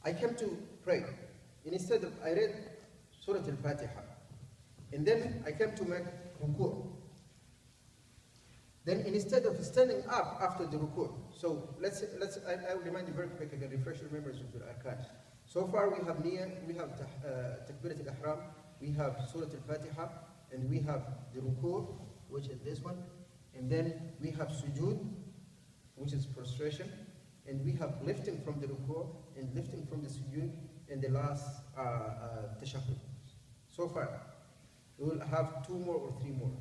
I came to pray. And instead of, I read Surah Al-Fatiha. And then I came to make ruku'. Then instead of standing up after the ruku', so I will remind you very quick again, refresh your memories of the arkan. So far we have niyyah, we have takbirat al-ihram, we have Surah Al-Fatiha, and we have the ruku', which is this one, and then we have sujood, which is prostration, and we have lifting from the ruku' and lifting from the sujood, and the last tashahhud. So far, we will have 2 more or 3 more.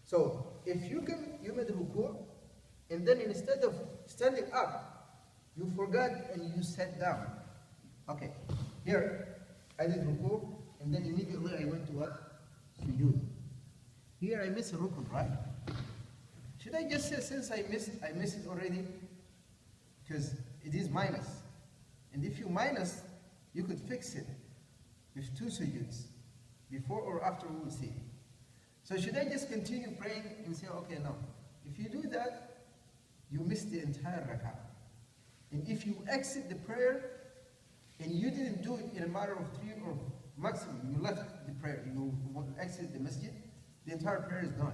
So if you made ruku', and then instead of standing up, you forgot and you sat down. Okay, here I did ruku', and then immediately I went to what? Sujood. Here I missed a rukun, right? Should I just say since I missed it already? Because it is minus. And if you minus, you could fix it with 2 sujoods. Before or after we will see. So should I just continue praying and say, okay, no. If you do that, you miss the entire rak'ah. And if you exit the prayer and you didn't do it in a matter of 3 or maximum, you left the prayer, you exit the masjid, the entire prayer is done.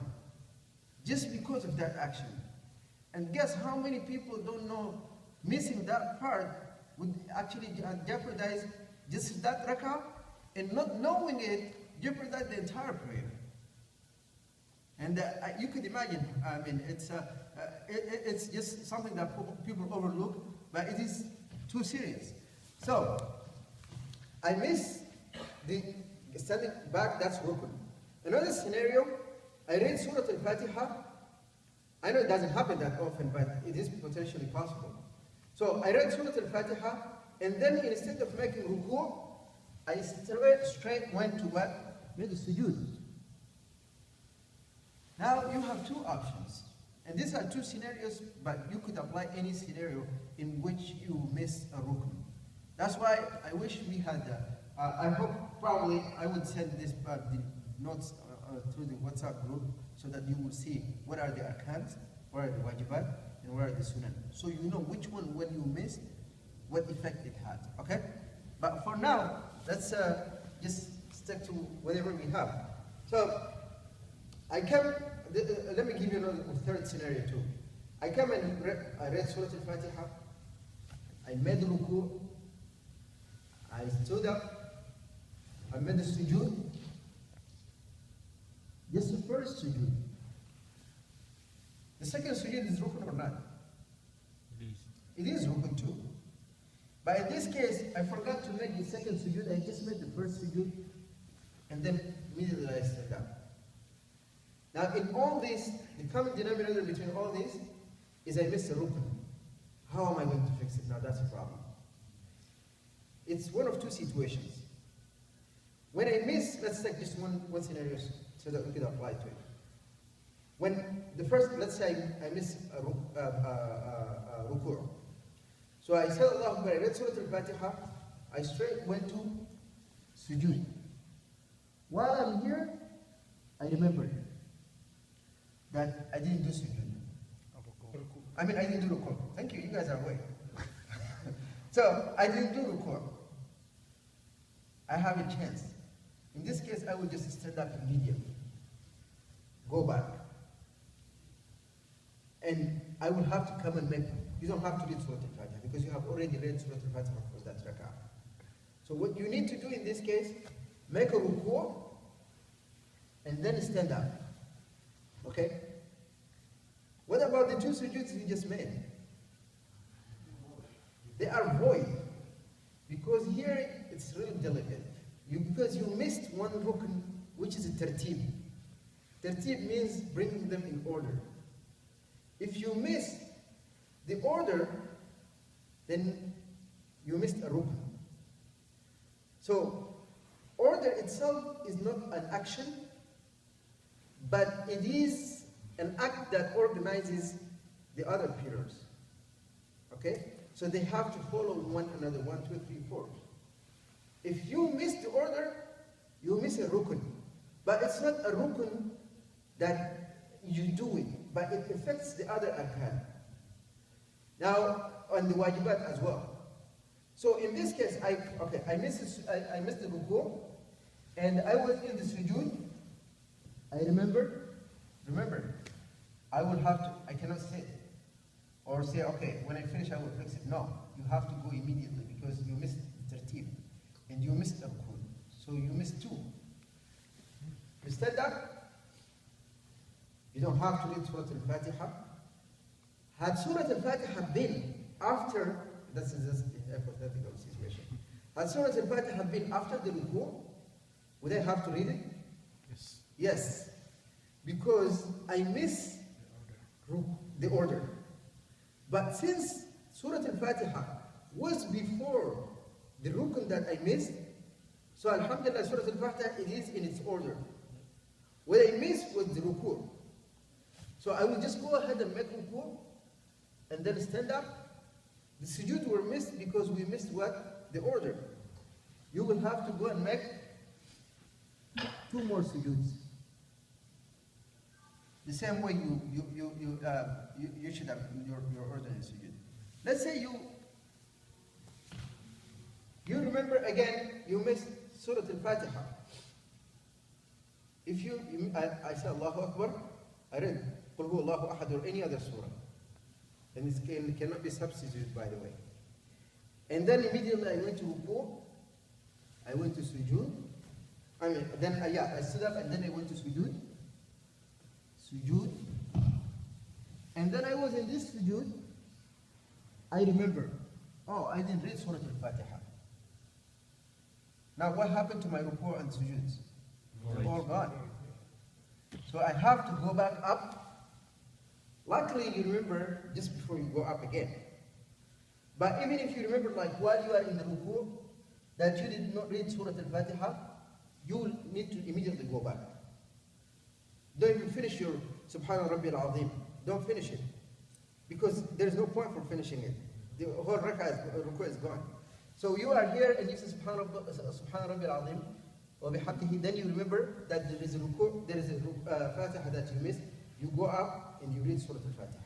Just because of that action. And guess how many people don't know missing that part would actually jeopardize just that rak'ah, and not knowing it jeopardize the entire prayer. And you could imagine, I mean, it's just something that people overlook, but it is too serious. So, I miss the standing back, that's rukun. Another scenario, I read Surah Al-Fatiha. I know it doesn't happen that often, but it is potentially possible. So, I read Surah Al-Fatiha, and then instead of making ruku', I straight went to what? Made a sujood. Now you have 2 options. And these are 2 scenarios, but you could apply any scenario in which you miss a rukun. That's why I wish we had, I hope probably I would send this the notes through the WhatsApp group so that you will see what are the arkans, what are the wajibat, and what are the sunan. So you know which one, when you miss, what effect it had, okay? But for now, let's just stick to whatever we have. So, let me give you another 3rd scenario too. I come and I read Surah Al-Fatiha, I made ruku', I stood up, I made the sujood, just the first sujood. The second sujood is rukun or not? It is rukun too. But in this case, I forgot to make the second sujood, I just made the first sujood, and then immediately I stood up. Now in all this, the common denominator between all this is I missed a rukun. How am I going to fix it? Now that's a problem. It's one of 2 situations. When I miss, let's take just one scenario so that we can apply to it. When the first, let's say I miss a ruku'. So I said Allahu Akbar, I read Surah Al-Fatiha, I straight went to sujood. While I'm here, I remembered that I didn't do sujood. I mean, I didn't do ruku'. Thank you, you guys are awake. So, I didn't do ruku'. I have a chance. In this case, I will just stand up immediately. Go back. And I will have to come and make, you don't have to read Surah Al-Fatiha because you have already read Surah Al-Fatiha for that rak'ah. So what you need to do in this case, make a ruku' and then stand up. Okay? What about the 2 sujoods you just made? They are void. Because here it's really delicate. Because you missed one rukn, which is a tertib. Tertib means bringing them in order. If you miss the order, then you missed a rukn. So, order itself is not an action, but it is an act that organizes the other pillars. Okay? So they have to follow one another, 1, 2, 3, 4. If you miss the order, you miss a rukun. But it's not a rukun that you do it, but it affects the other arkan. Now, on the wajibat as well. So in this case, I missed the ruku, and I was in the sujood. I remember, I cannot sit or say, okay, when I finish I will fix it. No, you have to go immediately because you missed the tertib and you missed the ruku. So you missed two. You stand up, you don't have to read Surah Al-Fatiha. Had Surah Al-Fatiha been after, this is a hypothetical situation. Had Surah Al-Fatiha been after the ruku, would I have to read it? Yes. Yes, because I miss the order. But since Surah Al-Fatiha was before the rukun that I missed, so Alhamdulillah, Surah Al-Fatiha, it is in its order. What I missed was the ruku. So I will just go ahead and make ruku, and then stand up. The sujood were missed because we missed what? The order. You will have to go and make two more sujoods. The same way you should have your order in sujood. Let's say you remember again, you missed Surah Al-Fatiha. If I say Allahu Akbar, I read Qul Huwa Allahu Ahad or any other surah. And it cannot be substituted, by the way. And then immediately I went to ruku, I went to sujood. I stood up and then I went to sujood. And then I was in this sujood. I remember, I didn't read Surah Al-Fatiha. Now what happened to my ruku and sujoods? All gone. So I have to go back up. Luckily, you remember just before you go up again. But even if you remember, like while you are in the ruku, that you did not read Surah Al-Fatiha, you will need to immediately go back. Don't even finish your Subhana Rabbil Azim. Don't finish it. Because there is no point for finishing it. The whole ruku is gone. So you are here and you say Subhana Rabbil Azim, wa bihamdihi. Then you remember that there is a ruku, there is a Fatiha that you missed. You go up and you read Surah Al-Fatiha.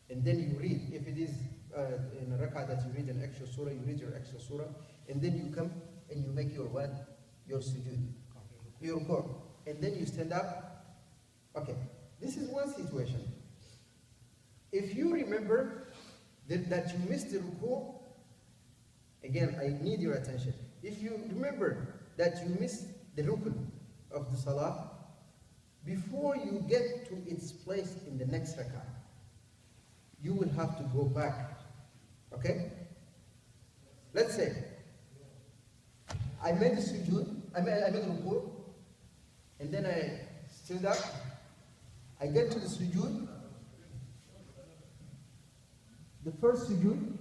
And then you read, if it is in a rak'ah that you read an extra surah, you read your extra surah. And then you come and you make your what? Your sujood. Your ruku. And then you stand up. Okay, this is one situation. If you remember that you missed the ruku, again, I need your attention. If you remember that you missed the rukun of the salah, before you get to its place in the next rak'ah, you will have to go back. Okay? Let's say, I made the sujood, I made the ruku, and then I stood up, I get to the sujood, the first sujood,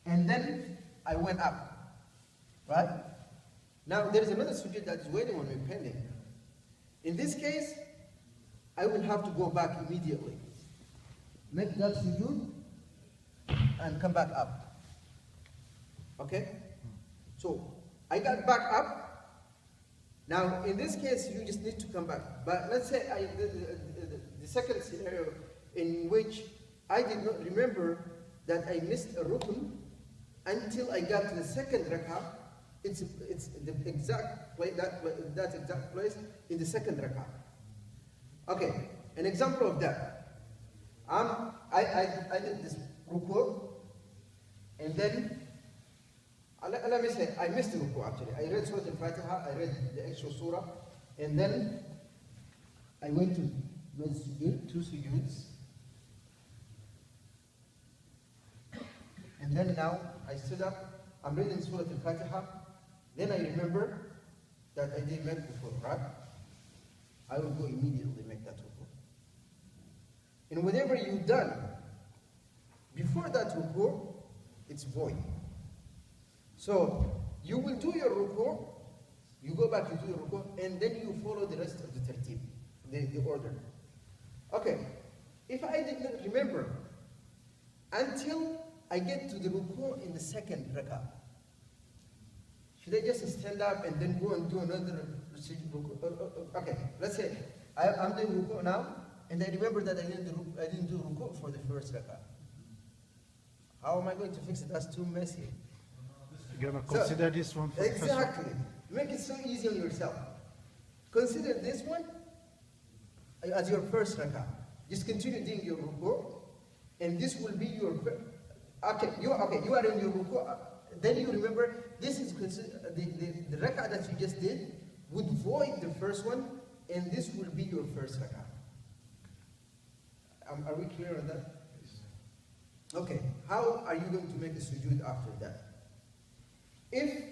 and then I went up. Right? Now there is another sujood that is waiting on me pending. In this case, I will have to go back immediately. Make that sujood and come back up. Okay? So, I got back up. Now, in this case, you just need to come back. But let's say the second scenario in which I did not remember that I missed a rukun until I got to the second rak'ah. It's the exact place, that exact place in the second rak'ah. Okay, an example of that. I did this ruku, and then let me say I missed the ruku actually. I read Surah Al-Fatiha, I read the extra surah, and then I went to two sujoods, and then now I stood up. I'm reading Surah Al-Fatiha. Then I remember that I didn't make ruku, right? I will go immediately make that ruku. And whatever you've done before that ruku, it's void. So you will do your ruku, you go back to do your ruku, and then you follow the rest of the tertib, the order. Okay, if I did not remember until I get to the ruku in the second rak'ah, should I just stand up and then go and do another ruku? Okay, let's say I'm doing ruku now, and I remember that I didn't do ruku for the first rak'ah. How am I going to fix it? That's too messy. You're going to consider this one for Exactly. Make it so easy on yourself. Consider this one as your first rak'ah. Just continue doing your ruku, and this will be your you are in your ruku. Then you remember this is the rak'ah that you just did would void the first one, and this will be your first rak'ah. Are we clear on that? Okay. How are you going to make the sujood after that? If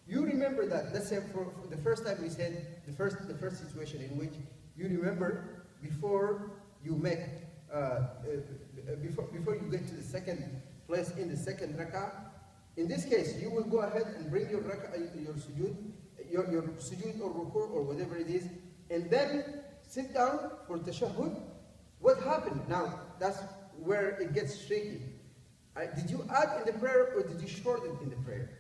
you remember that, let's say for the first time we said the first situation in which you remember before you make before you get to the second place in the second rak'ah. In this case, you will go ahead and bring your rak'ah, your sujood or ruku or whatever it is, and then sit down for tashahhud. What happened? Now that's where it gets tricky. Did you add in the prayer or did you shorten in the prayer?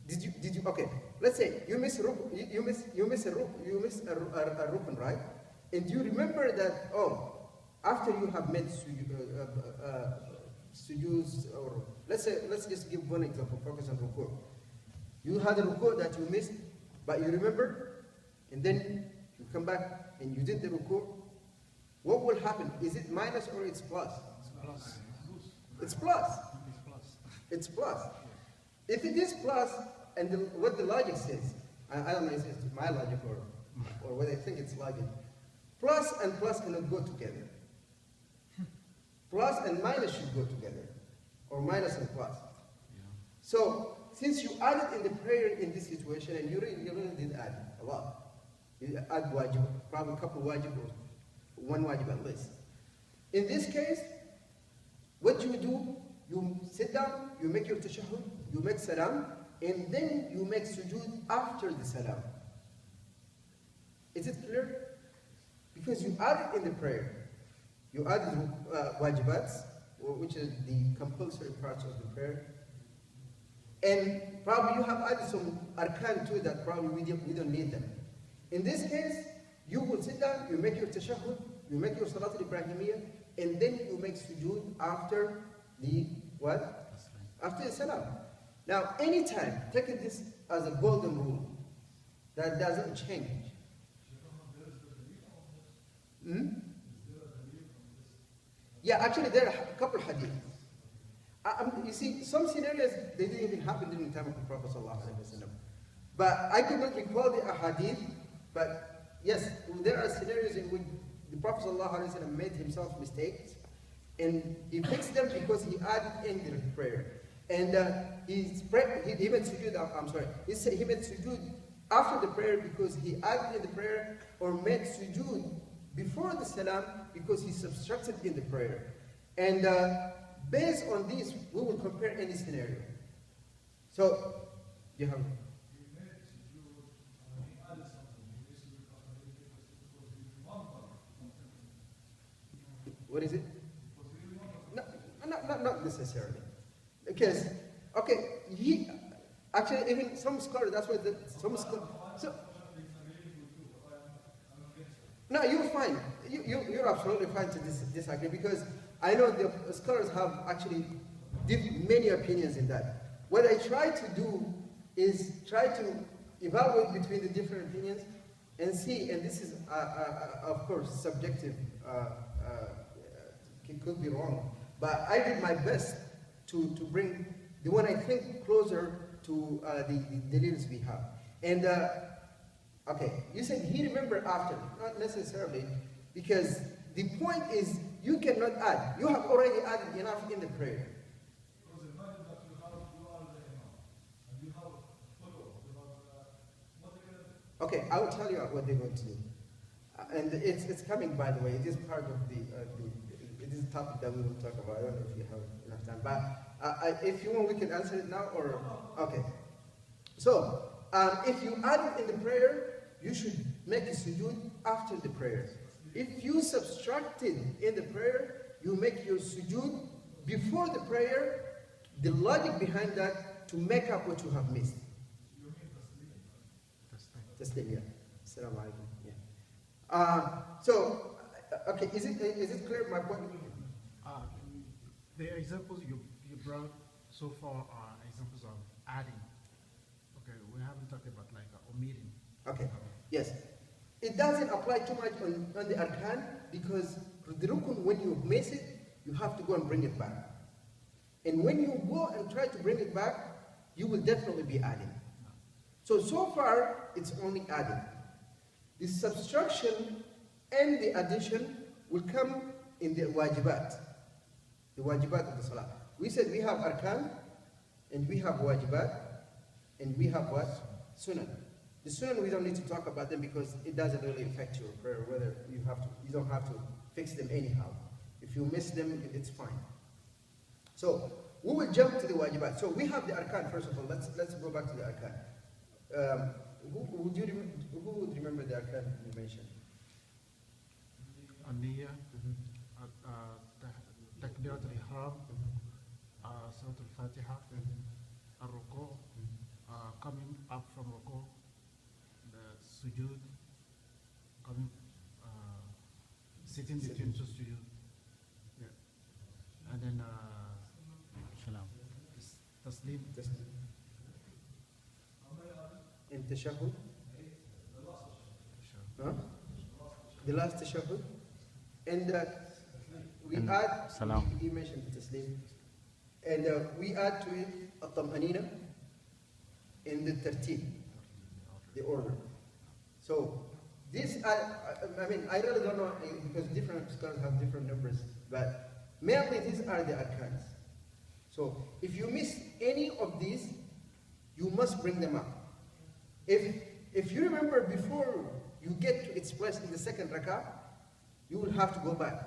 Did you? Okay. Let's say you miss a rukn, right? And you remember that after you have made sujoos, or let's just give one example. Focus on ruku. You had a ruku that you missed, but you remember, and then you come back and you did the ruku. What will happen? Is it minus or it's plus? It's plus. It's plus. If it is plus, and what the logic says, I don't know if it's my logic or what I think it's logic, plus and plus cannot go together. Plus and minus should go together, or minus and plus. Yeah. So, since you added in the prayer in this situation, and you really did add a lot, you add wajib, probably a couple wajib or one wajib at least. In this case, what you do, you sit down, you make your tashahhud, you make salam, and then you make sujood after the salam. Is it clear? Because you added in the prayer. You added wajibats, which is the compulsory parts of the prayer. And probably you have added some arkan too that probably we don't need them. In this case, you will sit down, you make your tashahhud, you make your salat al-Ibrahimiyya, and then you make sujood after the what? After the salam. Now, anytime, take this as a golden rule that doesn't change. Yeah, actually, there are a couple of hadiths. You see, some scenarios, they didn't even happen during the time of the Prophet ﷺ. But I could not recall the hadith, but yes, there are scenarios in which the Prophet ﷺ made himself mistakes, and he fixed them because he added in the prayer. And he made sujood, he made sujood after the prayer because he added in the prayer, or made sujood before the salam because he subtracted in the prayer. And based on this, we will compare any scenario. So, you have... What is it? No, not necessarily. Because, okay, actually, even some scholars, that's why some scholars... No, you're fine. You're absolutely fine to disagree, because I know the scholars have actually many opinions in that. What I try to do is try to evaluate between the different opinions and see, and this is, of course, subjective, it could be wrong, but I did my best to bring the one I think closer to the leaders we have. And okay, you said he remembered after, not necessarily, because the point is you cannot add. You have already added enough in the prayer. Okay, I will tell you what they're going to do. And it's coming, by the way. It is part of it is a topic that we will talk about. I don't know if you have enough time, but if you want, we can answer it now, or okay. So, if you add it in the prayer, you should make a sujood after the prayer. If you subtracted in the prayer, you make your sujood before the prayer. The logic behind that, to make up what you have missed. Taslim, yeah. Assalamu alaikum. Yeah. So, Okay, is it clear my point? The examples you brought so far are examples of adding. Okay, we haven't talked about like omitting. Okay, yes. It doesn't apply too much on the arkan because the rukun, when you miss it, you have to go and bring it back. And when you go and try to bring it back, you will definitely be adding. So far, it's only adding. The subtraction and the addition will come in the wajibat of the salah. We said we have arkan, and we have wajibat, and we have what? Sunan. The sunan, we don't need to talk about them because it doesn't really affect your prayer, whether you don't have to fix them anyhow. If you miss them, it's fine. So we will jump to the wajibat. So we have the arkan, first of all. Let's go back to the arkan. Who would remember the arkan you mentioned? An-niyya, takbirat al-ihram, Salat al-Fatiha, al-ruku', coming up from ruku', the sujood, coming, sitting between two sujood, yeah. And then salam, taslim. In tashahhud? Huh? The last tashahhud? And we add, salam. You mentioned the taslim. And we add to it at-tam'anina in the tartib, the order. So this, I mean, I really don't know because different scholars have different numbers, but mainly these are the arkans. So if you miss any of these, you must bring them up. If you remember before you get to its place in the second rak'ah, you will have to go back.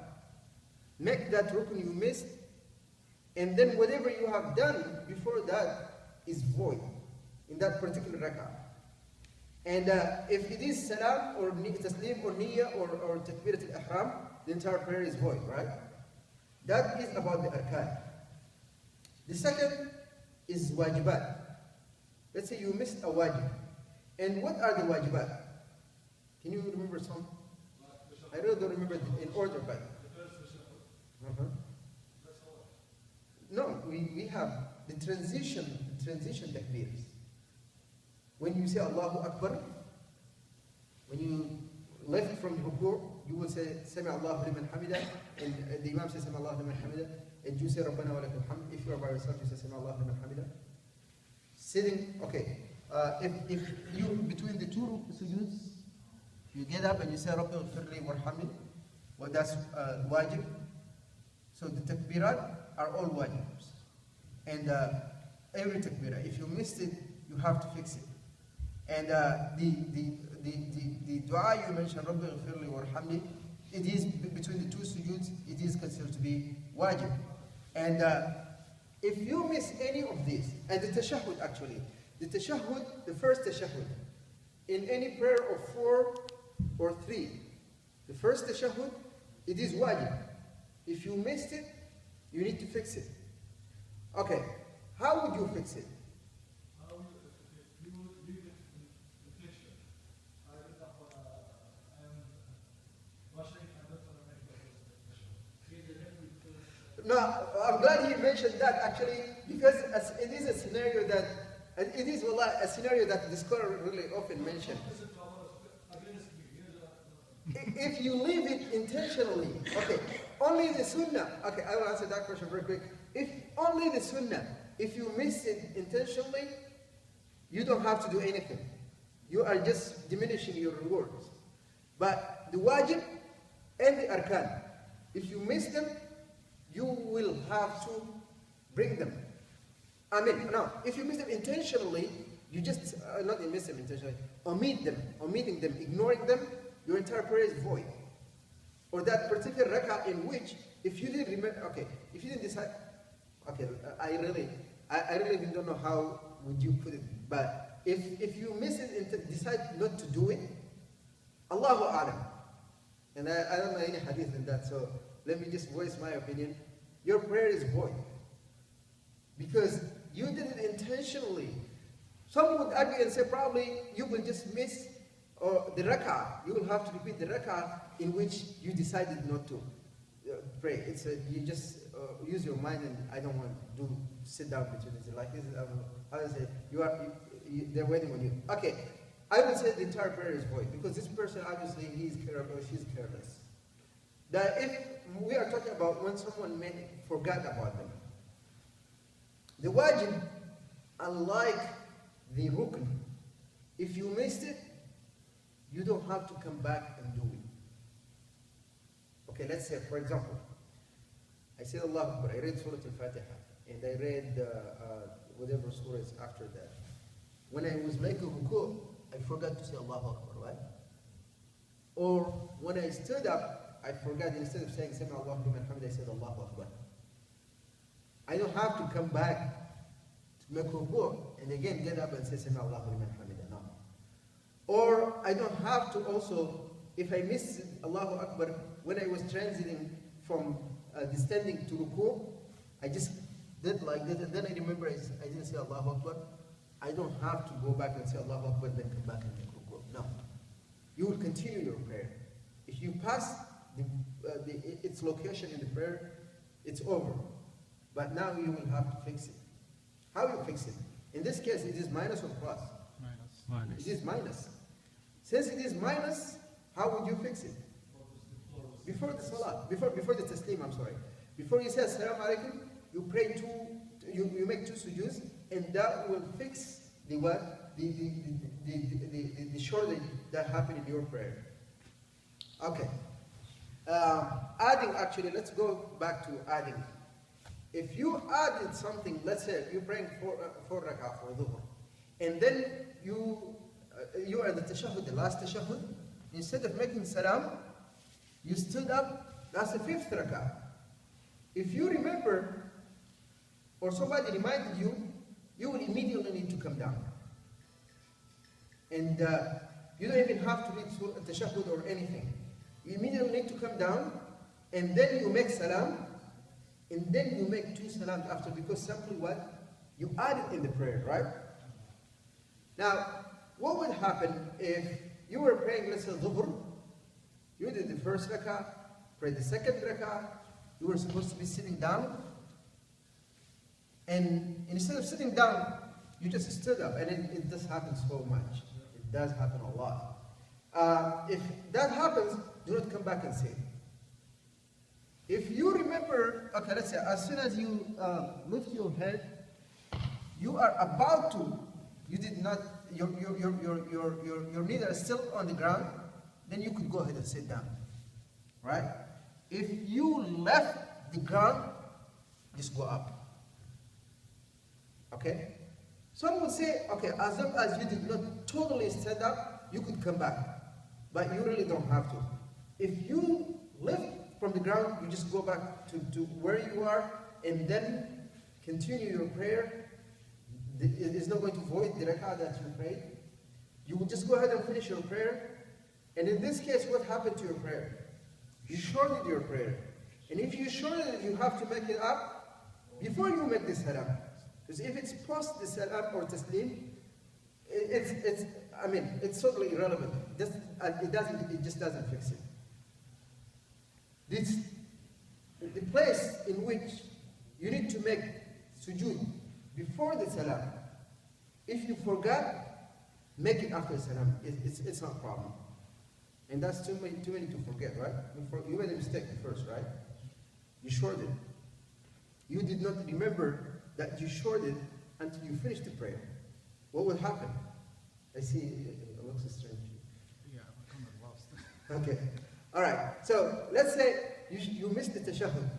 Make that rukun you missed, and then whatever you have done before that is void in that particular rak'ah. And if it is salam or taslim or niyyah or takbirat al-ihram, the entire prayer is void, right? That is about the arkan. The second is wajibat. Let's say you missed a wajib. And what are the wajibat? Can you remember some? I really don't remember in order, but. No, we have the transition takbirs. When you say Allahu Akbar, when you left from ruku', you will say Sami Allahu liman hamida, and the Imam says Sami Allahu liman hamida, and you say Rabbana wa lakal hamd. If you are by yourself, you say Sami Allahu liman hamida. Sitting, okay. If you between the two sujuds, you get up and you say Rabbi ighfirli warhamni, well that's wajib. So the takbirat are all wajibs. And every takbirah, if you missed it, you have to fix it. And the dua you mentioned, Rabbi ighfirli warhamni, it is between the two sujuds, it is considered to be wajib. And if you miss any of these, and the tashahhud actually, the tashahhud, the first tashahhud, in any prayer of 4 or 3, the first tashahhud, it is wajib. If you missed it, you need to fix it. Okay, how would you fix it? No, I'm glad he mentioned that actually, because it is a scenario that the scholar really often mentioned. If you leave it intentionally, okay, only the sunnah, okay, I will answer that question very quick. If only the sunnah, if you miss it intentionally, you don't have to do anything. You are just diminishing your rewards. But the wajib and the arkan, if you miss them, you will have to bring them. I mean, now, if you miss them intentionally, you just, not miss them intentionally, omitting them, ignoring them, your entire prayer is void. Or that particular rak'ah in which, if you didn't remember, okay, if you didn't decide, okay, I really don't know how would you put it, but if you miss it and decide not to do it, Allahu A'lam. And I don't know any hadith in that, so let me just voice my opinion. Your prayer is void. Because you did it intentionally. Some would argue and say probably you will just miss Or the rak'ah, you will have to repeat the rak'ah in which you decided not to pray. It's you just use your mind, and I don't want to sit down between it. Like this, how do I say? They're waiting on you. Okay, I would say the entire prayer is void because this person obviously he's careless or she's careless. That if we are talking about when someone forgot about them, the wajib, unlike the rukn, if you missed it, you don't have to come back and do it. Okay, let's say, for example, I said Allah Akbar, I read Surah Al-Fatiha, and I read whatever surah is after that. When I was making ruku, I forgot to say Allahu Akbar, right? Or when I stood up, I forgot, instead of saying Sami Allahu liman hamid, I said Allahu Akbar. I don't have to come back to make ruku and again get up and say Sami Allahu liman hamid. No. Or I don't have to also, if I miss Allahu Akbar, when I was transiting from the standing to ruku, I just did like that, and then I remember I didn't say Allahu Akbar. I don't have to go back and say Allahu Akbar, then come back and make ruku. No. You will continue your prayer. If you pass its location in the prayer, it's over. But now you will have to fix it. How you fix it? In this case, it is minus or plus? Minus. It is minus. Since it is minus, how would you fix it? Before the salah, before the taslim, I'm sorry. Before you say assalamu alaikum, you pray you make two sujoos, and that will fix the what? The shortage that happened in your prayer. Okay. Adding, actually, let's go back to adding. If you added something, let's say you're praying four rak'ah for dhuhr, and then you are the tashahhud, the last tashahhud, instead of making salam, you stood up, that's the fifth rak'ah. If you remember, or somebody reminded you, you will immediately need to come down. And you don't even have to read tashahhud or anything. You immediately need to come down, and then you make salam, and then you make two salams after, because simply what? You add it in the prayer, right? Now, what would happen if you were praying, let's say, dhuhr, you did the first rak'ah, prayed the second rak'ah, you were supposed to be sitting down, and instead of sitting down, you just stood up, and it does happen so much. It does happen a lot. If that happens, do not come back and say it. If you remember, okay, let's say, as soon as you lift your head, you are about to, you did not, your knees are still on the ground, then you could go ahead and sit down, right? If you left the ground, just go up, okay? Some would say, okay, as long as you did not totally stand up, you could come back, but you really don't have to. If you lift from the ground, you just go back to where you are, and then continue your prayer. It is not going to void the rak'ah that you prayed. You will just go ahead and finish your prayer. And in this case, what happened to your prayer? You shortened your prayer. And if you shorten it, you have to make it up before you make the salam. Because if it's post the salam or taslim, it's totally irrelevant. It just doesn't fix it. The place in which you need to make sujood before the salam. If you forgot, make it after the salam. It's not a problem. And that's too many to forget, right? You made a mistake first, right? You shorted. You did not remember that you shorted until you finished the prayer. What will happen? I see it looks strange. Yeah, I'm kind of lost. Okay. All right. So let's say you missed the tashahhud,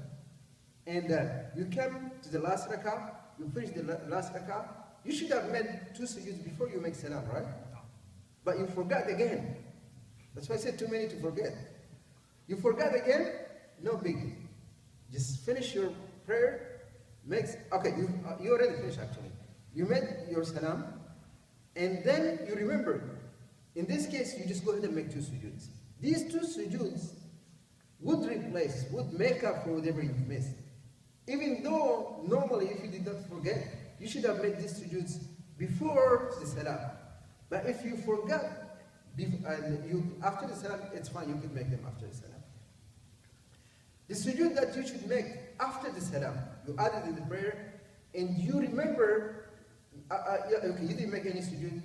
and you came to the last rak'ah. You finished the last rak'ah. You should have made two sujuds before you make salam, right? But you forgot again. That's why I said too many to forget. You forgot again, no biggie. Just finish your prayer. You already finished actually. You made your salam, and then you remember. In this case, you just go ahead and make two sujuds. These two sujuds would make up for whatever you've missed. Even though normally, if you did not forget, you should have made these sujuds before the salam. But if you forgot, And after the salam, it's fine, you could make them after the salam. The sujood that you should make after the salam, you add it in the prayer, and you remember, okay, you didn't make any sujood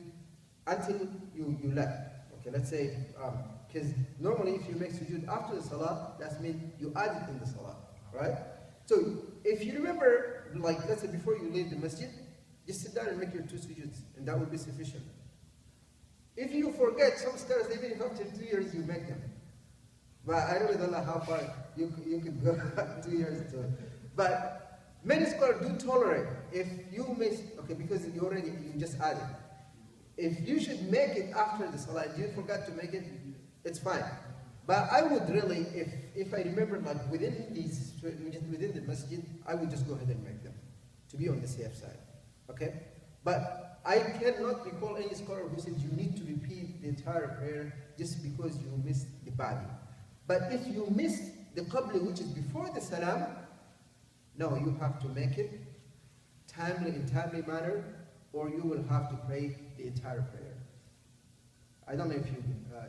until you left. Okay, let's say, because normally if you make sujood after the salah, that means you add it in the salah, right? So if you remember, like let's say before you leave the masjid, just sit down and make your 2 sujoods, and that will be sufficient. If you forget, some scholars, even if after 2 years you make them. But I really don't know how far you could go 2 years to. But many scholars do tolerate if you miss, okay, because you just added. If you should make it after the salah and you forgot to make it, it's fine. But I would really, if I remember like within the masjid, I would just go ahead and make them to be on the safe side. Okay? But I cannot recall any scholar who said you need to repeat the entire prayer just because you missed the body. But if you miss the qabli, which is before the salam, no, you have to make it in timely manner, or you will have to pray the entire prayer. I don't know if you,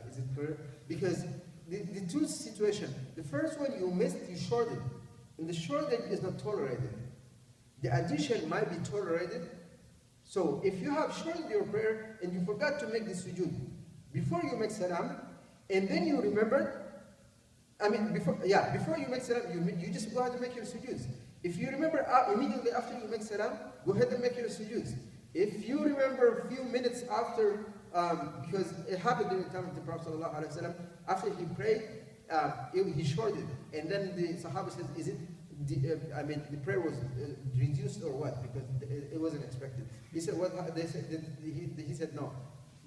is it clear? Because the 2 situations, the first one you missed, you shorted, and the shorted is not tolerated. The addition might be tolerated. So if you have shortened your prayer and you forgot to make the sujood before you make salam, and then you remembered, before you make salam, you just go ahead and make your sujuds. If you remember immediately after you make salam, go ahead and make your sujuds. If you remember a few minutes after, because it happened during the time of the Prophet ﷺ, after he prayed, he shorted, and then the Sahaba said, "Is it? The prayer was reduced or what? Because it wasn't expected." He said, "What?" They said, he said, "No."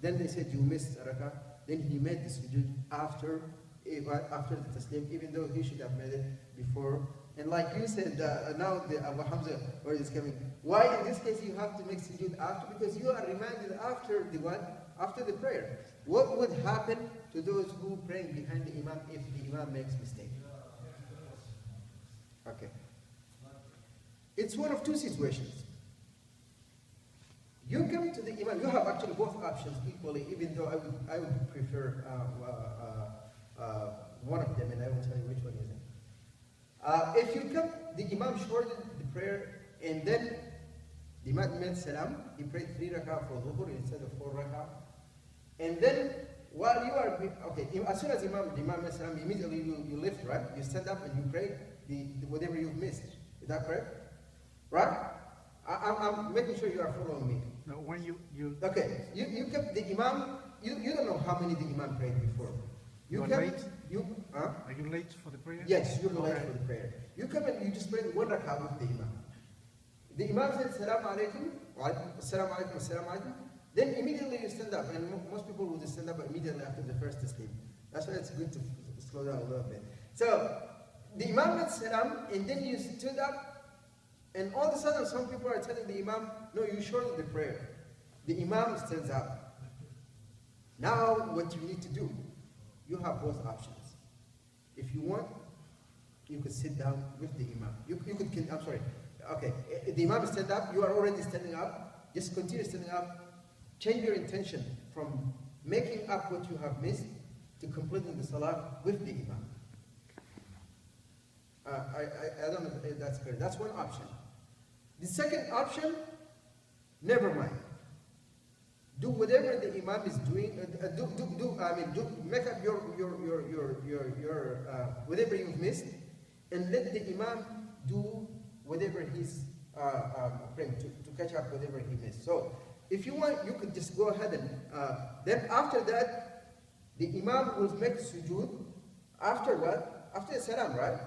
Then they said, "You missed rakah." Then he made the sujood after the taslim, even though he should have made it before. And like you said, now the Abu Hamza word is coming. Why in this case you have to make sujood after? Because you are reminded after the what? After the prayer. What would happen to those who praying behind the imam if the imam makes mistake? Okay. It's one of 2 situations. You come to the imam, you have actually both options equally, even though I would prefer one of them, and I will tell you which one is it. If you come, the imam shortened the prayer, and then the imam made salam, he prayed 3 rak'ah for dhuhr instead of 4 rak'ah, and then while you are, okay, as soon as the imam made salam, immediately you lift, right? You stand up and you pray whatever you've missed. Is that correct? Right? I'm making sure you are following me. No, when you okay, you kept the imam. You don't know how many the imam prayed before. You're late. Are you late for the prayer? Yes, you're late for the prayer. You come and you just pray 1 rak'ah with the imam. The imam said, "Assalamu alaikum, assalamu alaikum, assalamu alaikum." Then immediately you stand up, and most people will just stand up immediately after the first taslim. That's why it's good to slow down a little bit. So the imam made salam, and then you stood up. And all of a sudden, some people are telling the imam, "No, you shortened the prayer." The imam stands up. Now, what you need to do, you have both options. If you want, you could sit down with the imam. I'm sorry. Okay, the imam stands up. You are already standing up. Just continue standing up. Change your intention from making up what you have missed to completing the salah with the imam. I don't know if that's clear. That's one option. The second option, never mind. Do whatever the imam is doing. Make up your whatever you've missed, and let the imam do whatever he's praying to catch up whatever he missed. So, if you want, you could just go ahead and then after that, the imam will make sujood. After what? After the salam, right?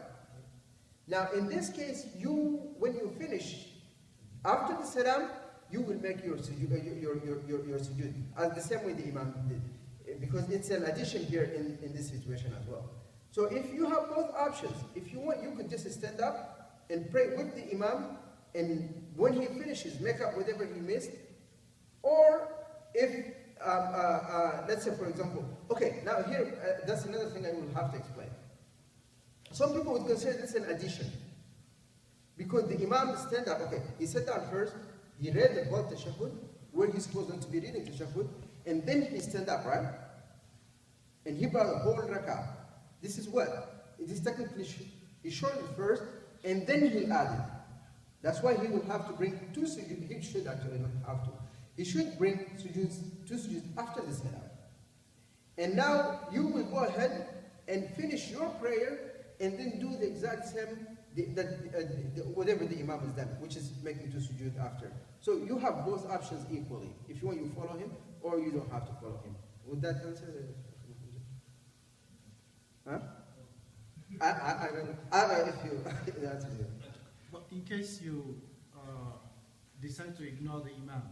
Now, in this case, when you finish, after the salam, you will make your sujood, your sujood, as the same way the imam did, because it's an addition here in this situation as well. So if you have both options, if you want, you could just stand up and pray with the imam, and when he finishes, make up whatever he missed. Or if, let's say for example, okay, now here, that's another thing I will have to explain. Some people would consider this an addition, because the imam stand up, okay, he sat down first, he read the whole tashahhud, where he's supposed not to be reading tashahhud, and then he stand up, right? and he brought a whole rak'ah. This is what? It is technically, he shortened first, and then he added. That's why he will have to bring two sujood. He should actually not have to. He should bring two sujood after the salam. And now you will go ahead and finish your prayer, and then do the exact same, whatever the imam has done, which is making two sujood after. So you have both options equally. If you want, you follow him, or you don't have to follow him. Would that answer the... Huh? I don't know if you... the answer is yes. But in case you decide to ignore the imam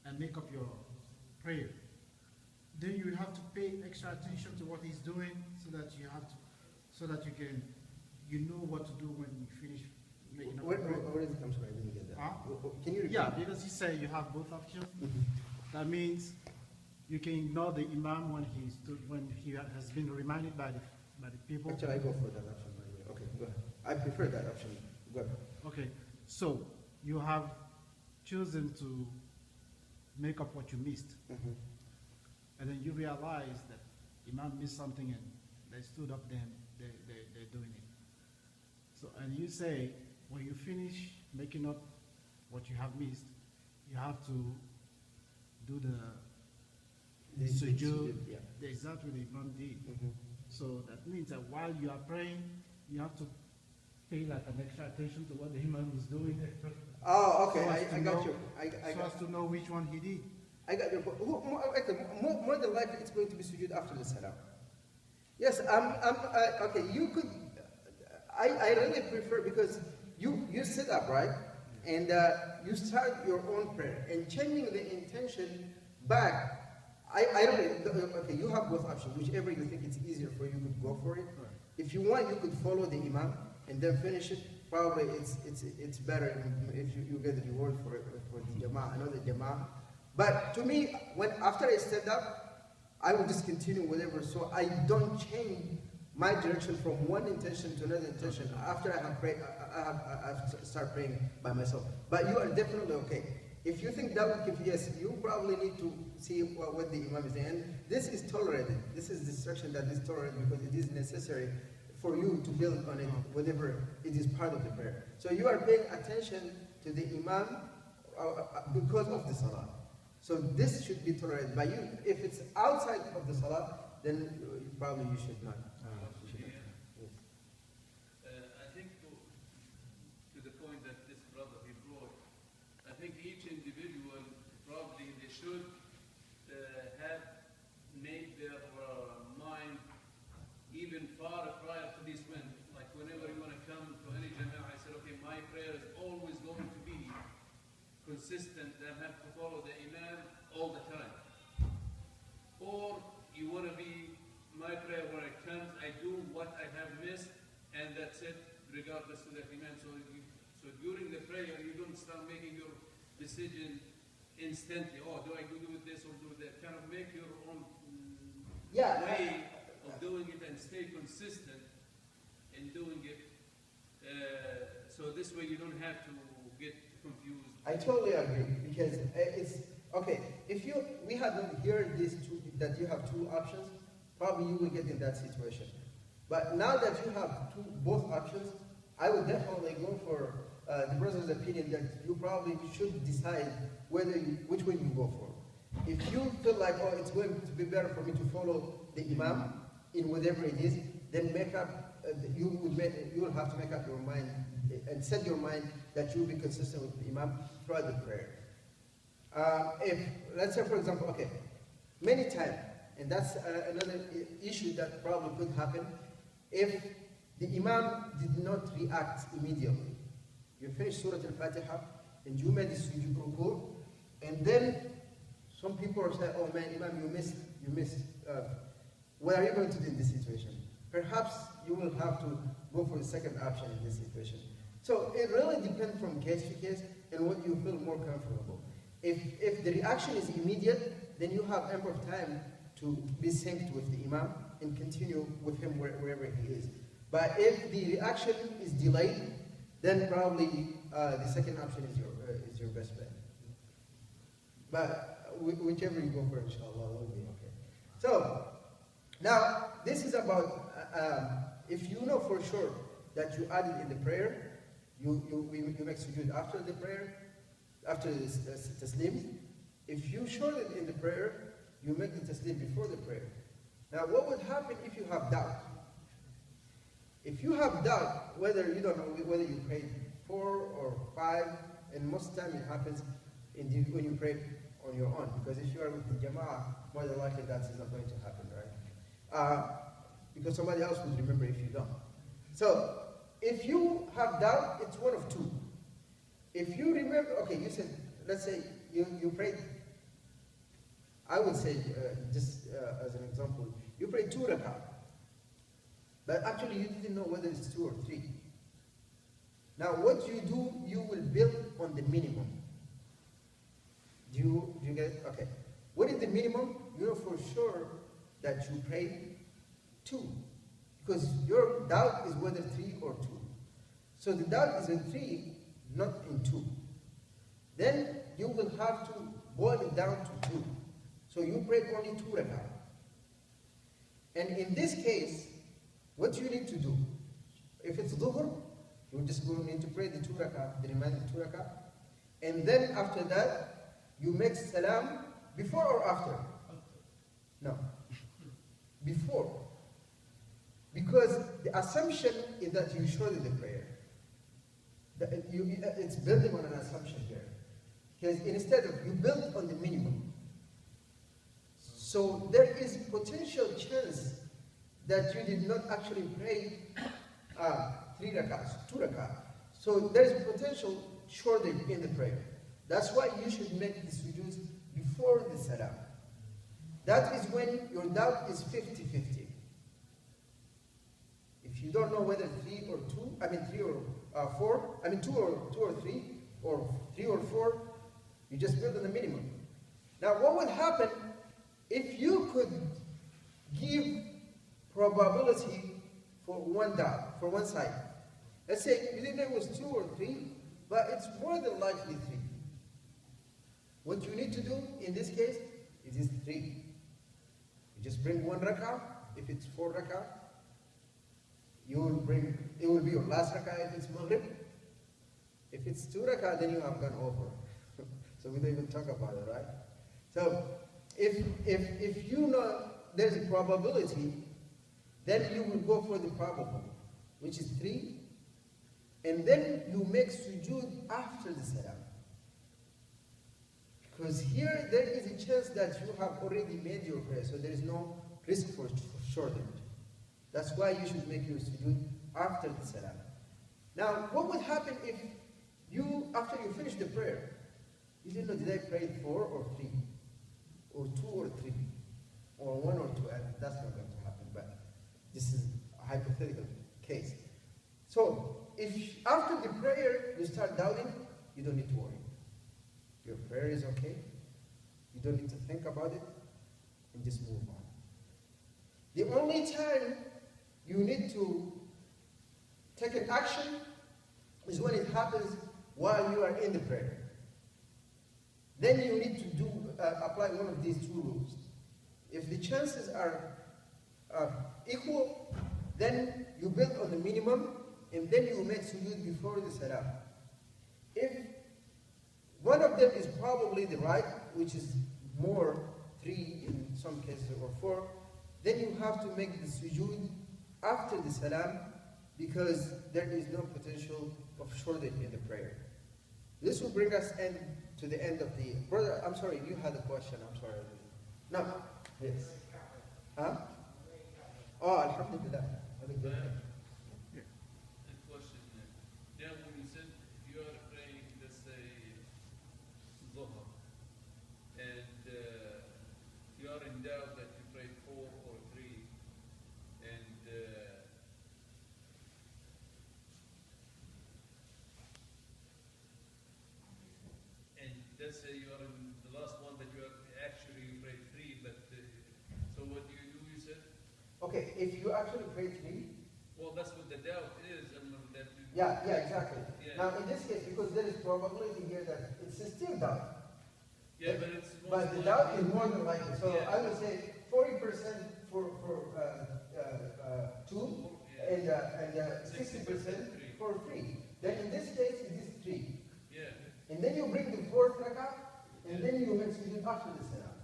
and make up your prayer, then you have to pay extra attention to what he's doing, so that you know what to do when you finish making up your prayer. Where is it? I'm sorry, I didn't get that. Huh? Can you repeat? Yeah, because you say you have both options. That means you can ignore the imam when he has been reminded by the people. Actually, I go for that option. By the way. Okay, go ahead. I prefer that option. Go ahead. Okay, so you have chosen to make up what you missed, and then you realize that imam missed something, and they stood up there, they're doing it. So, and you say, when you finish making up what you have missed, you have to do the sujood, yeah. exactly the imam did. So that means that while you are praying, you have to pay like an extra attention to what the imam is doing. Oh, okay, So I got you. So as to know which one he did. I got your point. More than likely, it's going to be sujood after the salam. Yes, okay, you could, I really prefer, because you sit up, right? And you start your own prayer, and changing the intention back, I don't, okay, you have both options. Whichever you think it's easier for you, you could go for it. Right. If you want, you could follow the imam and then finish it. Probably it's better if you get the reward for the jama'ah, another jama'ah. But to me, after I stand up, I will just continue whatever, so I don't change my direction from one intention to another intention after I have prayed. I have to start praying by myself. But you are definitely okay. If you think that would give yes, you probably need to see what the imam is saying. And this is tolerated. This is distraction that is tolerated because it is necessary for you to build on it, whatever it is part of the prayer. So you are paying attention to the imam because of the salah. So this should be tolerated by you. If it's outside of the salah, then probably you should not. Yes. I think to the point that this brother he brought, I think each individual probably they should have made their mind even far prior to this when, like whenever you want to come to any jama'ah, I said, okay, my prayer is always going to be consistent and have to follow the imam all the time. Or you want to be, my prayer when it comes, I do what I have missed, and that's it, regardless of the imam. So during the prayer, you don't start making your decision instantly. Oh, do I go do this or do that? Kind of make your own way of doing it and stay consistent in doing it. So this way you don't have to get confused. I totally agree, because it's okay. If we hadn't heard these two, that you have two options, probably you will get in that situation. But now that you have both options, I would definitely go for the brother's opinion that you probably should decide which one you go for. If you feel like, oh, it's going to be better for me to follow the imam in whatever it is, then you will have to make up your mind and set your mind that you will be consistent with the imam throughout the prayer. If, let's say for example, okay, many times, and that's another issue that probably could happen, if the imam did not react immediately. You finish Surah Al-Fatiha, and you made this sujood ruku, and then some people are saying, oh man, imam, you missed. What are you going to do in this situation? Perhaps you will have to go for the second option in this situation. So it really depends from case to case and what you feel more comfortable. If the reaction is immediate, then you have ample time to be synced with the imam and continue with him wherever he is. But if the reaction is delayed, then probably the second option is your best bet. But whichever you go for, inshallah, will be okay. So, Now, this is about, if you know for sure that you added in the prayer, you make sujood after the prayer, after the taslim. If you showed it in the prayer, you make the taslim before the prayer. Now, what would happen if you have doubt? If you have doubt, whether you don't know whether you prayed 4 or 5, and most of the time it happens when you pray on your own, because if you are with the jama'ah, more than likely that is not going to happen, right? Because somebody else will remember if you don't. So, if you have doubt, it's one of two. If you remember, okay, you said, let's say you prayed, I would say, just as an example, you prayed 2 rak'ah, but actually you didn't know whether it's 2 or 3. Now what you do, you will build on the minimum. Do you get it? Okay. What is the minimum? You know for sure that you prayed 2. Because your doubt is whether 3 or 2. So the doubt is in 3, not in 2. Then you will have to boil it down to 2. So you prayed only 2 rak'ah. And in this case, what you need to do, if it's dhuhr, you just go in to pray the 2 rak'ah, the remaining 2 rak'ah. And then after that, you make salam before or after? No. Before. Because the assumption is that you shorted the prayer. It's building on an assumption here. Because instead of, you build on the minimum. So there is potential chance that you did not actually pray 3 rak'ahs, 2 rak'ahs. So there is potential shortage in the prayer. That's why you should make the sujood before the salam. That is when your doubt is 50-50. If you don't know whether 3 or 2, I mean 3 or 4, I mean 2 or 3, or 3 or 4, you just build on the minimum. Now what would happen if you could give probability for one doubt, for one side? Let's say you think it was 2 or 3, but it's more than likely 3. What you need to do in this case, it is 3. You just bring 1 rak'ah. If it's 4 rak'ah, you will bring, it will be your last rak'ah if it's maghrib. If it's 2 rak'ah, then you have gone over. So we don't even talk about it, right? So if you know there's a probability, then you will go for the probable, which is 3, and then you make sujood after the salam. Because here there is a chance that you have already made your prayer, so there is no risk for shortage. That's why you should make your sujood after the salam. Now, what would happen if you, after you finish the prayer, you didn't know, did I pray 4 or 3? Or 2 or 3? Or 1 or 2? That's not going to happen, but this is a hypothetical case. So, if after the prayer you start doubting, you don't need to worry. Your prayer is okay. You don't need to think about it, and just move on. The only time you need to take an action is when it happens while you are in the prayer. Then you need to apply one of these 2 rules. If the chances are equal, then you build on the minimum, and then you make sujood before the salam. If one of them is probably the right, which is more 3 in some cases or 4, then you have to make the sujood after the salam, because there is no potential of shortage in the prayer. This will bring us to the end of the... Brother, I'm sorry, you had a question, I'm sorry. No? Yes. Huh? Oh, alhamdulillah. The question, now when you said you are praying, let's say, Dhuhr, and you are in doubt that you prayed 4 or 3, and let's say you are in the last one that you are actually you prayed 3, but so what do? You said? Okay, if you actually pray 3. Well, that's what the doubt is, and that. Yeah, exactly. Yeah. Now, in this case, because there is probability here that it's still doubt. Yeah, but it's. But the doubt is more than likely. So yeah. I would say 40% for two, and 60% for three. Then in this case, it is three. Yeah. And then you bring the fourth rakah, and then you make sujood after the salam.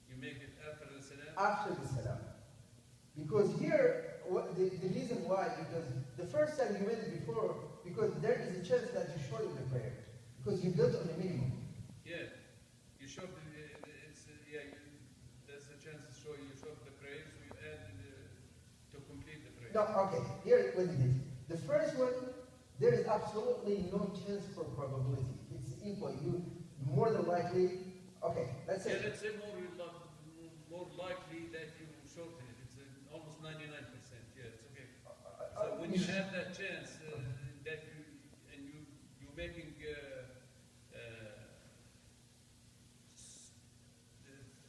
You make it after the salam? After the salam. Because here, the reason why, because the first time you went before, because there is a chance that you shorten the prayer. Because you built on the minimum. Yeah. You short there's a chance to show you short the prayer, so you add to complete the prayer. No, okay, here what it is. The first one, there is absolutely no chance for probability. It's equal. You more than likely, okay, let's say. Yeah, let's say more likely that you shorten it. It's almost 99%. Yeah, it's okay. So when you have that chance that you're making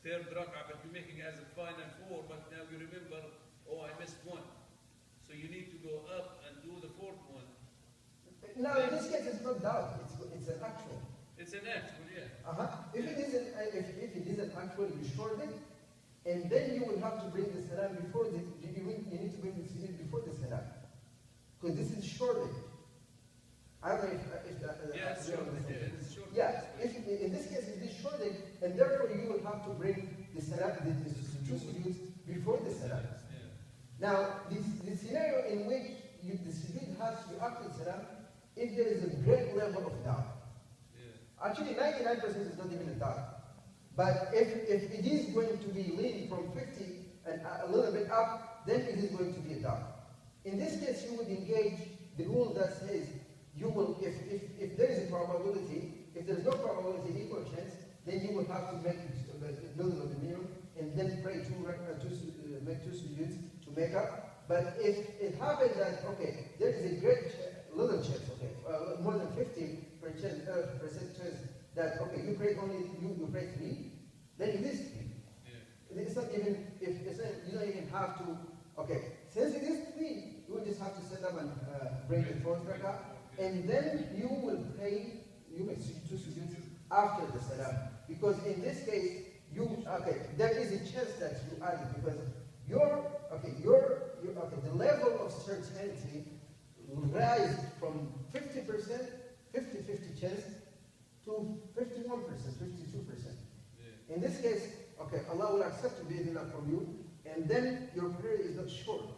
third rak'ah, but you're making as a final four, but now you remember, oh, I missed one. So you need to go up and do the fourth one. No, in this case, it's not doubt. It's an actual. It's an actual, yeah. If it is an actual, you shorten it, and then you will have to bring the salam before the. You need to bring the sujood before the salam, because this is shortened. I don't know if yeah, it's shortened. It's shortened. Yeah, if in this case it is shortened, and therefore you will have to bring the salam, the two sujoods before the salam. Yeah. Now, the scenario in which the sujood has to be after the salam, if there is a great level of doubt. Yeah. Actually, 99% is not even a doubt. But if it is going to be leaning from 50 and a little bit up, then it is going to be a doubt. In this case, you would engage the rule that says you will, if there is a probability, if there is no probability, equal chance, then you will have to make the middle of the minimum and then pray make two sujoods to make up. But if it happens that, okay, there is a great little chance, okay, more than 50% chance that, okay, you pray three, then it is three. Yeah. It's not even, you don't even have to, okay, since it is three, you will just have to set up and break the fourth rakah, and then you will pray, you make two sujoods after the salam. Because in this case, there is a chance that you add it, because the level of certainty will rise from 50%, 50-50 chance, to 51%, 52%. Yeah. In this case, okay, Allah will accept to be enough from you, and then your prayer is not short.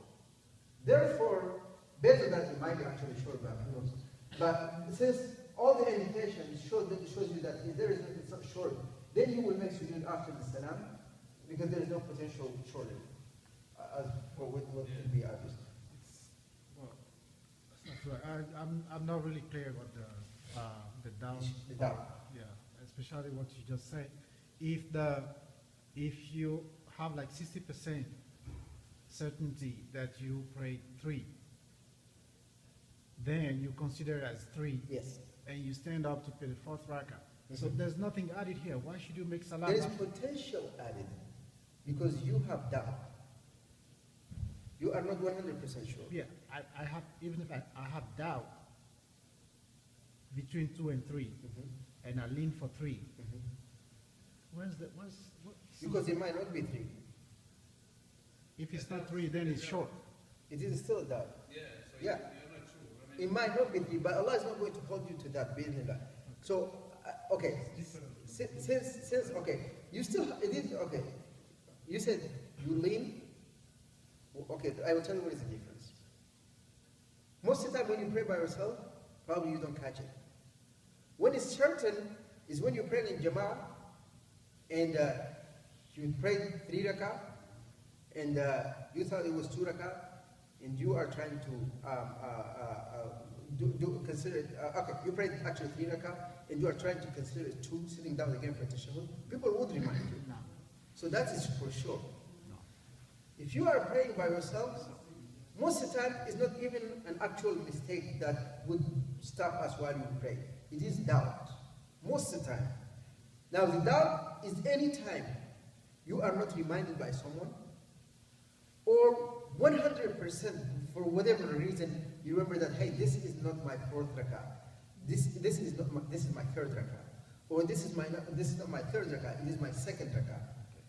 Therefore, based on that, it might be actually short, but who knows. But since all the indications shows you that if it's not short, then you will make sujood after the salam, because there is no potential shortage as for what could be obvious. I'm not really clear about the doubt. The doubt. Yeah, especially what you just said. If you have like 60% certainty that you pray three, then you consider it as three. Yes. And you stand up to pray the fourth rakah. So there's nothing added here. Why should you make salah? There is potential added because you have doubt. You are not 100% sure. Yeah, I have, even if I have doubt between 2 and 3, and I lean for 3. Because it might not be 3. If it's not 3, then it's short. It is still a doubt. Yeah, so yeah. You're not sure. I mean, it might not be 3, but Allah is not going to hold you to that. So, okay, since okay, you still, it is, okay, you said you lean. Okay, I will tell you what is the difference. Most of the time when you pray by yourself, probably you don't catch it. When it's certain is when you pray in Jama'ah and you prayed 3 rakah and you thought it was 2 rakah and you are trying to consider it, okay, you prayed actually 3 rakah and you are trying to consider it 2, sitting down again for tashahhud, people would remind you. No. So that is for sure. If you are praying by yourself, most of the time it's not even an actual mistake that would stop us while you pray. It is doubt. Most of the time. Now the doubt is any time you are not reminded by someone, or 100% for whatever reason you remember that, hey, this is not my 4th rakah. This is my 3rd rakah. Or this is not my 3rd rakah, it is my 2nd rakah.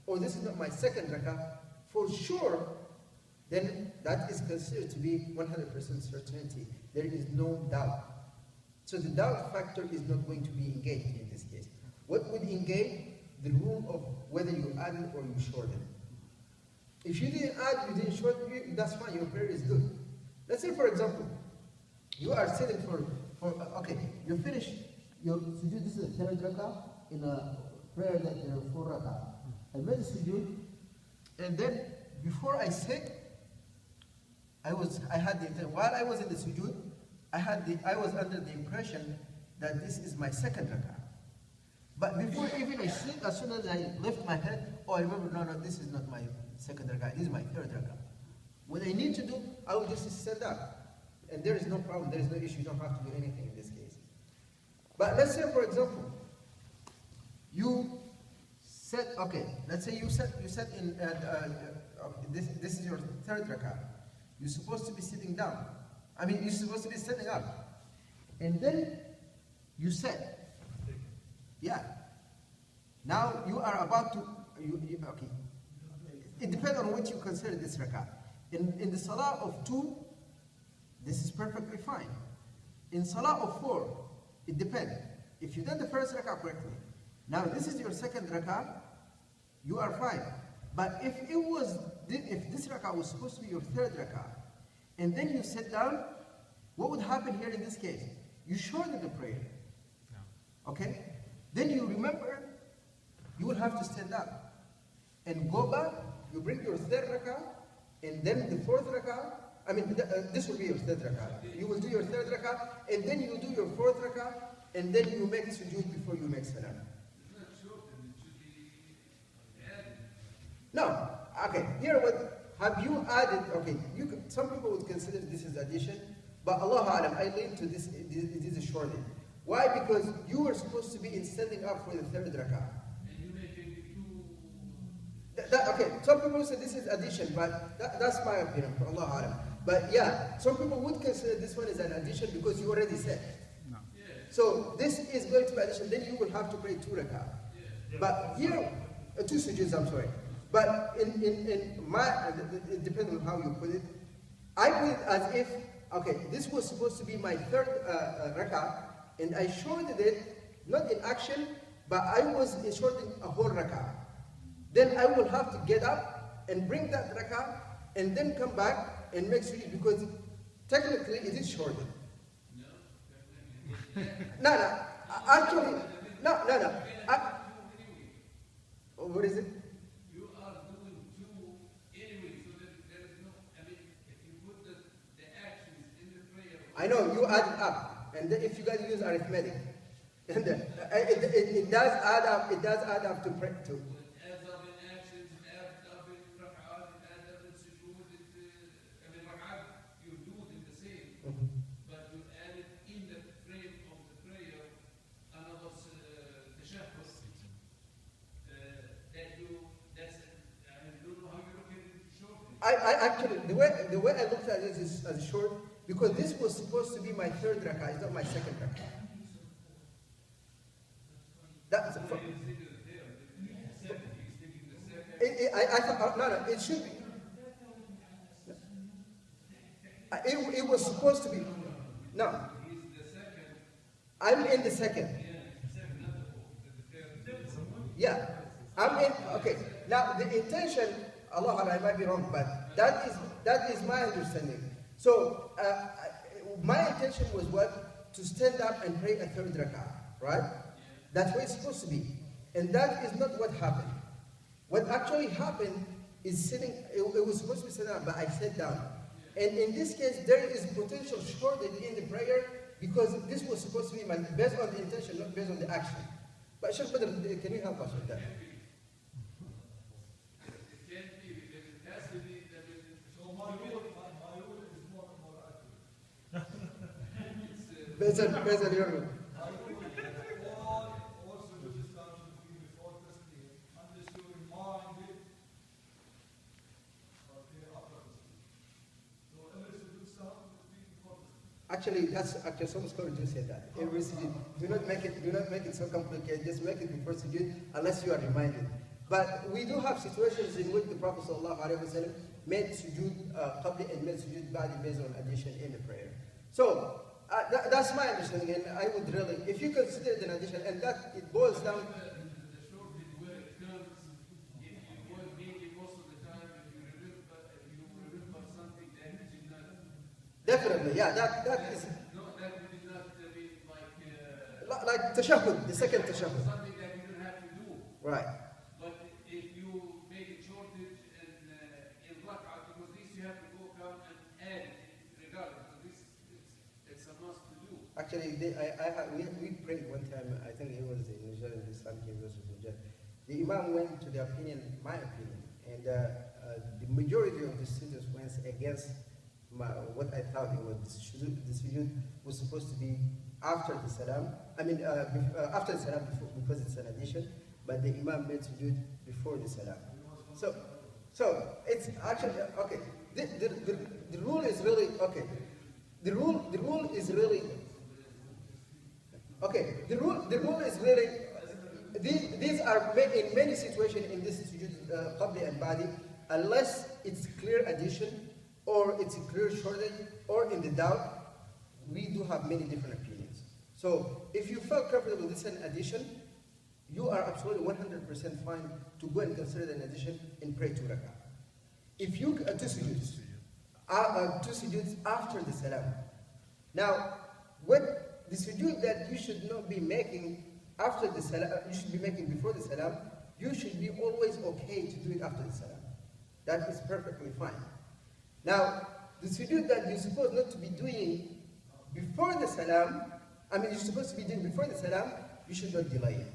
or this is not my second rakah, for sure, then that is considered to be 100% certainty. There is no doubt. So the doubt factor is not going to be engaged in this case. What would engage? The rule of whether you added or you shorted. If you didn't add, you didn't shorten, that's fine, your prayer is good. Let's say, for example, you are sitting okay, you finish your sujood, this is the third rakah in a prayer that there are 4 rakah. I made the sujood, and then before I sit, I had the intent, while I was in the sujood, I was under the impression that this is my second rakah. But before even I sit, as soon as I lift my head, I remember, no, this is not my second rakah, this is my third rakah. What I need to do, I will just stand up. And there is no problem, there is no issue, you don't have to do anything in this case. But let's say, for example, you said, okay, let's say you said in, this is your third rakah. You're supposed to be sitting down. You're supposed to be standing up. And then you said, yeah. Now you are about to, okay. It depends on what you consider this rakah. In the salah of 2, this is perfectly fine. In salah of 4, it depends. If you did the first rakah correctly, now this is your second rakah, you are fine. But if this rakah was supposed to be your third rakah, and then you sit down, what would happen here in this case? You shorten the prayer. Okay? Then you remember, you will have to stand up and go back. You bring your third rakah, and then the fourth rakah. This will be your third rakah. You will do your third rakah, and then you will do your fourth rakah, and then you make sujood before you make salah. No. Okay. Here, what have you added? Okay. Some people would consider this is addition, but Allahu A'lam, I lean to this. It is a shorting. Why? Because you were supposed to be standing up for the third rakah. And you make it Okay, some people say this is addition, but that's my opinion, for Allah A'lam. But yeah, some people would consider this one as an addition because you already said. No. Yeah. So this is going to be addition, then you will have to pray 2 rakah. Yeah. But here, 2 sujuds, I'm sorry. But it depends on how you put it. I put it as if, okay, this was supposed to be my third rakah, and I shortened it, not in action, but I was shortening a whole rakah. Then I will have to get up and bring that rakah, and then come back and make sujood, because technically it is shortened. No. Actually, no. What is it? You are doing 2 anyway, so that there is no, if you put the actions in the prayer. I know, you add it up. And if you guys use arithmetic, and it does add up. It does add up to pray to. It adds up in actions, it adds up in rak'at, it adds up in sujood. Rak'at, you do it in the same, but you add it in the frame of the prayer, another tashahhud. Don't know how you look at it short. I actually, the way I looked at it is as short, because this was supposed to be my third rakah, it's not my second rakah. That's I thought, no, it should be. It was supposed to be. No. I'm in the second. Yeah. I'm in, okay. Now, the intention, Allah, I might be wrong, but that is my understanding. So, my intention was what? To stand up and pray a third rakah, right? That's what it's supposed to be. And that is not what happened. What actually happened is sitting, it was supposed to be sitting up, but I sat down. And in this case, there is potential shortage in the prayer, because this was supposed to be based on the intention, not based on the action. But Sheikh Badr, can you help us with that? Based on your rule. Actually, some scholars do say that. Every sujood, do not make it so complicated. Just make it before sujood, unless you are reminded. But we do have situations in which the Prophet ﷺ made sujood qabli and made sujood ba'di based on addition in the prayer. So that's my understanding, and I would really, if you consider it an addition, and that it boils down. The shortage where it comes, if you were maybe most of the time, if you remember something that you did not. Definitely, yeah, that is. No, that you did not mean like tashahhud, the second tashahhud. something that you don't have to do. Right. But if you make it shortage and in rak'ah, because this you have to go come and add it regardless. So this it's a must to do. Actually, we prayed one time, I think it was in Niger, in the Islamic University of Niger. The Imam went to the opinion, my opinion, and the majority of the students went against what I thought it was. The sujood was supposed to be after the salam. After the salam because it's an addition, but the Imam made sujood before the salam. So it's actually okay. The rule is really okay. The rule is really okay. The rule is really these are in many situations in this sujood qabli and ba'di, unless it's clear addition or it's a clear shortage or in the doubt, we do have many different opinions. So if you felt comfortable with this an addition, you are absolutely 100% fine to go and consider an addition and pray 2 rak'ah. If you two sujuds after the salam. Now, what the sujood that you should not be making after the salam, you should be making before the salam, you should be always okay to do it after the salam. That is perfectly fine. Now, the sujood that you're supposed not to be doing before the salam, you're supposed to be doing before the salam, you should not delay it.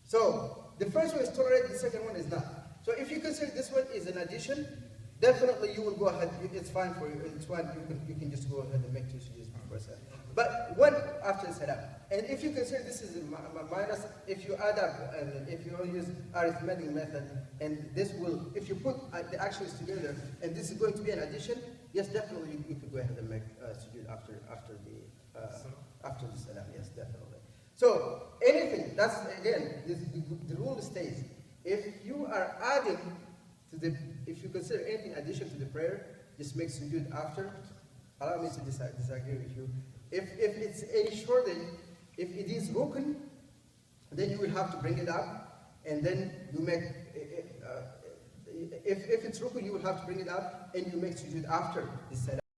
So, the first one is tolerated, the second one is not. So if you consider this one is an addition, definitely you will go ahead, it's fine for you, it's fine, you can just go ahead and make 2 sujuds before salam. But one after the salam. And if you consider this is a minus, if you add up, and if you use arithmetic method, and this will, if you put the actions together, and this is going to be an addition, yes, definitely you could go ahead and make sujood after the salam, yes, definitely. So anything, that's again, the rule stays. If you are adding to if you consider anything addition to the prayer, just make sujood after. Allow me to disagree with you. If it's any shortage, if it is rukn, then you will have to bring it up, and then you make. If it's rukn, you will have to bring it up, and you make sujood after the salam.